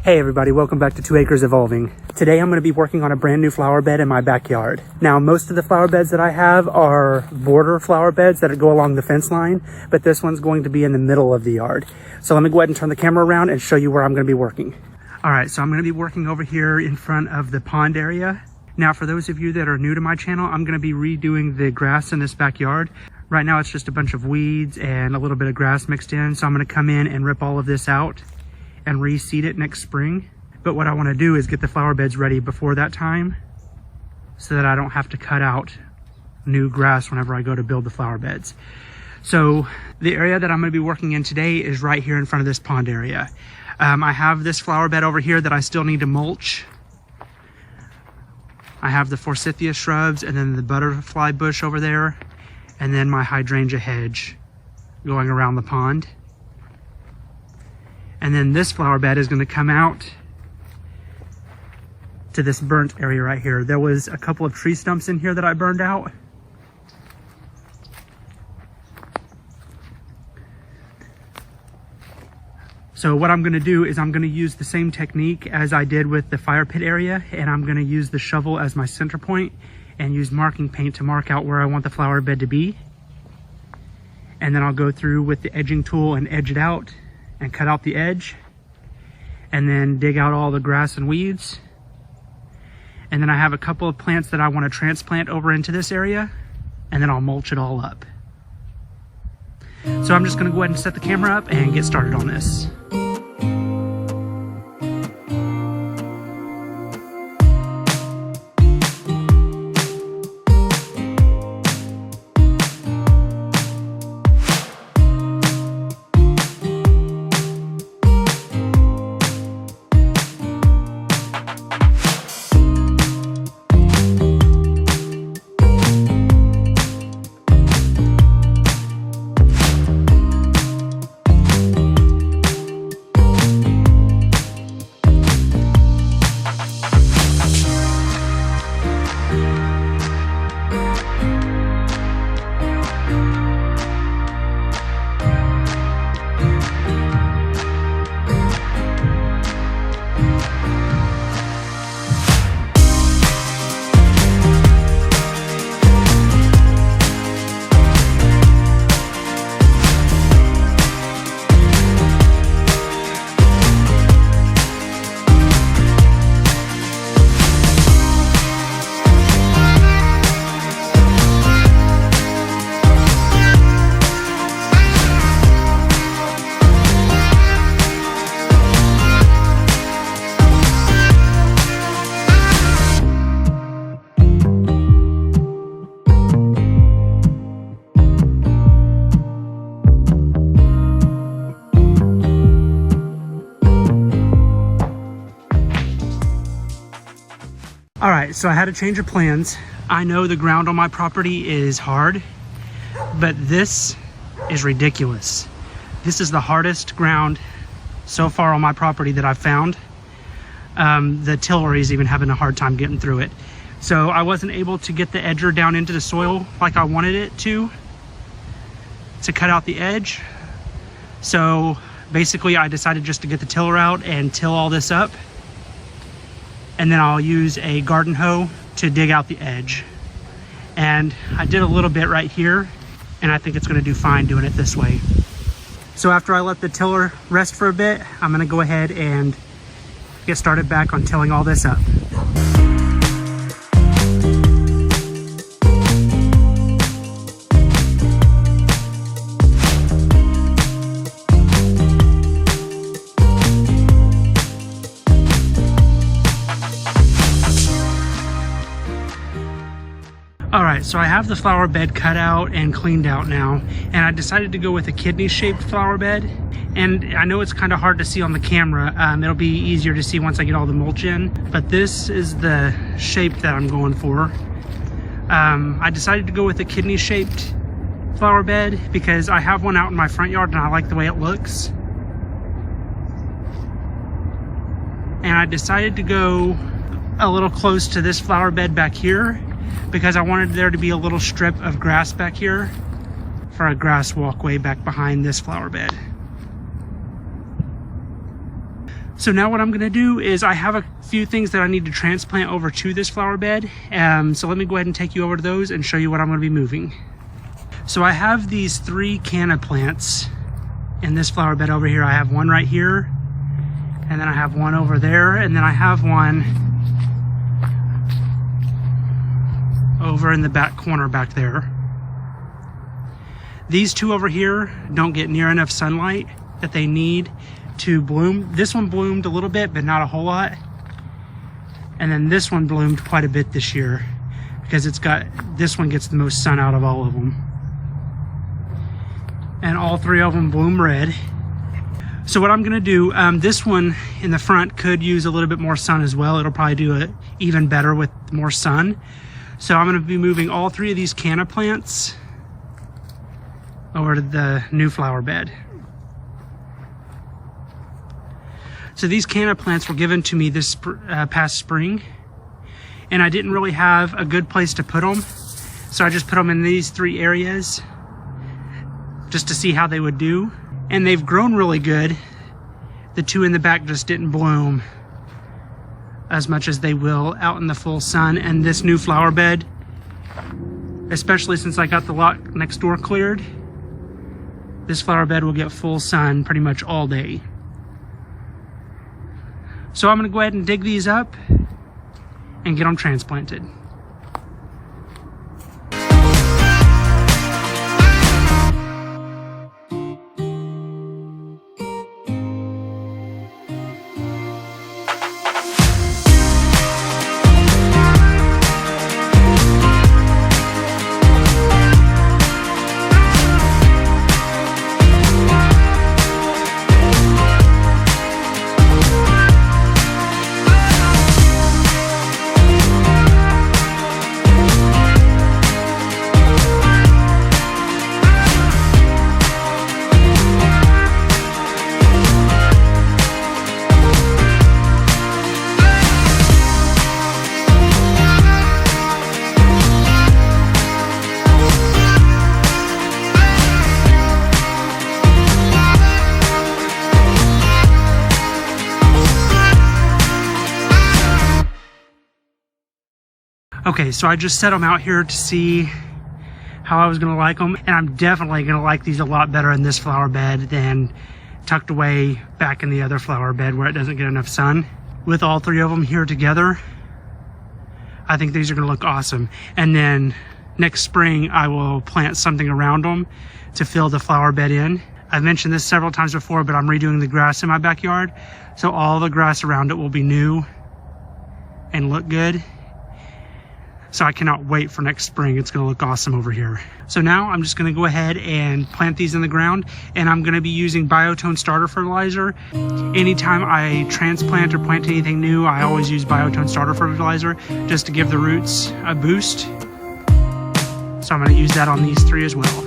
Hey everybody, welcome back to 2 Acres Evolving. Today I'm going to be working on a brand new flower bed in my backyard. Now most of the flower beds that I have are border flower beds that go along the fence line, but this one's going to be in the middle of the yard. So let me go ahead and turn the camera around and show you where I'm going to be working. Alright, so I'm going to be working over here in front of the pond area. Now for those of you that are new to my channel, I'm going to be redoing the grass in this backyard. Right now it's just a bunch of weeds and a little bit of grass mixed in, so I'm going to come in and rip all of this out and reseed it next spring. But what I want to do is get the flower beds ready before that time so that I don't have to cut out new grass whenever I go to build the flower beds. So the area that I'm going to be working in today is right here in front of this pond area. I have this flower bed over here that I still need to mulch. I have the forsythia shrubs and then the butterfly bush over there, and then my hydrangea hedge going around the pond. And then this flower bed is going to come out to this burnt area right here. There was a couple of tree stumps in here that I burned out. So what I'm going to do is I'm going to use the same technique as I did with the fire pit area, and I'm going to use the shovel as my center point and use marking paint to mark out where I want the flower bed to be. And then I'll go through with the edging tool and edge it out and cut out the edge, and then dig out all the grass and weeds. And then I have a couple of plants that I want to transplant over into this area, and then I'll mulch it all up. So I'm just going to go ahead and set the camera up and get started on this. All right, so I had a change of plans. I know the ground on my property is hard, but this is ridiculous. This is the hardest ground so far on my property that I've found. The tiller is even having a hard time getting through it. So I wasn't able to get the edger down into the soil like I wanted it to cut out the edge. So basically I decided just to get the tiller out and till all this up. And then I'll use a garden hoe to dig out the edge. And I did a little bit right here, and I think it's gonna do fine doing it this way. So after I let the tiller rest for a bit, I'm gonna go ahead and get started back on tilling all this up. Alright, so I have the flower bed cut out and cleaned out now, and I decided to go with a kidney-shaped flower bed. And I know it's kind of hard to see on the camera. It'll be easier to see once I get all the mulch in, but this is the shape that I'm going for. I decided to go with a kidney-shaped flower bed because I have one out in my front yard and I like the way it looks. And I decided to go a little close to this flower bed back here because I wanted there to be a little strip of grass back here for a grass walkway back behind this flower bed. So now what I'm gonna do is I have a few things that I need to transplant over to this flower bed. So let me go ahead and take you over to those and show you what I'm gonna be moving. So I have these 3 Canna plants in this flower bed over here. I have one right here, and then I have one over there, and then I have one over in the back corner back there. These 2 over here don't get near enough sunlight that they need to bloom. This one bloomed a little bit, but not a whole lot. And then this one bloomed quite a bit this year because this one gets the most sun out of all of them. And all 3 of them bloom red. So what I'm gonna do, this one in the front could use a little bit more sun as well. It'll probably do it even better with more sun. So I'm gonna be moving all 3 of these Canna plants over to the new flower bed. So these Canna plants were given to me this past spring, and I didn't really have a good place to put them. So I just put them in these 3 areas just to see how they would do. And they've grown really good. The 2 in the back just didn't bloom as much as they will out in the full sun. And this new flower bed, especially since I got the lot next door cleared, this flower bed will get full sun pretty much all day. So I'm gonna go ahead and dig these up and get them transplanted. Okay, so I just set them out here to see how I was gonna like them, and I'm definitely gonna like these a lot better in this flower bed than tucked away back in the other flower bed where it doesn't get enough sun. With all 3 of them here together, I think these are gonna look awesome. And then next spring, I will plant something around them to fill the flower bed in. I've mentioned this several times before, but I'm redoing the grass in my backyard. So all the grass around it will be new and look good. So I cannot wait for next spring. It's gonna look awesome over here. So now I'm just gonna go ahead and plant these in the ground, and I'm gonna be using Biotone starter fertilizer. Anytime I transplant or plant anything new, I always use Biotone starter fertilizer just to give the roots a boost. So I'm gonna use that on these 3 as well.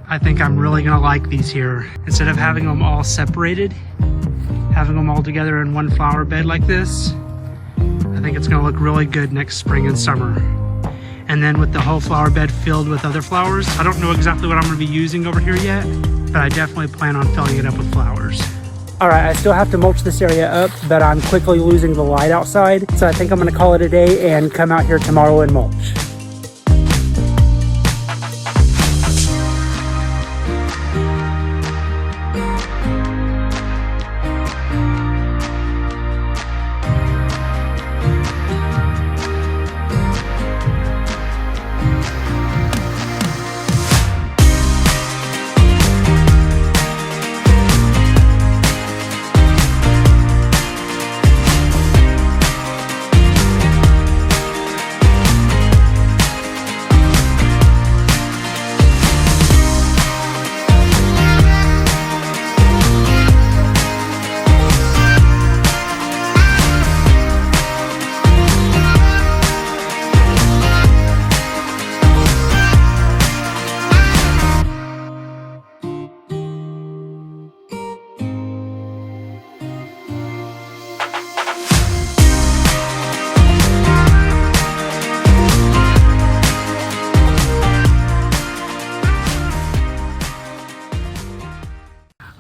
I think I'm really gonna like these here. Instead of having them all separated, having them all together in one flower bed like this, I think it's gonna look really good next spring and summer. And then with the whole flower bed filled with other flowers, I don't know exactly what I'm gonna be using over here yet, but I definitely plan on filling it up with flowers. All right, I still have to mulch this area up, but I'm quickly losing the light outside. So I think I'm gonna call it a day and come out here tomorrow and mulch.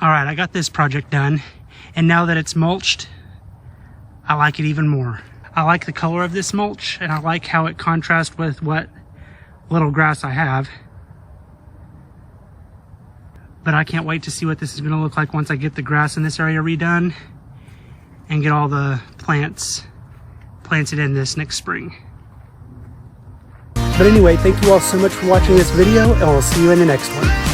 All right, I got this project done, and now that it's mulched, I like it even more. I like the color of this mulch, and I like how it contrasts with what little grass I have. But I can't wait to see what this is gonna look like once I get the grass in this area redone and get all the plants planted in this next spring. But anyway, thank you all so much for watching this video, and I'll see you in the next one.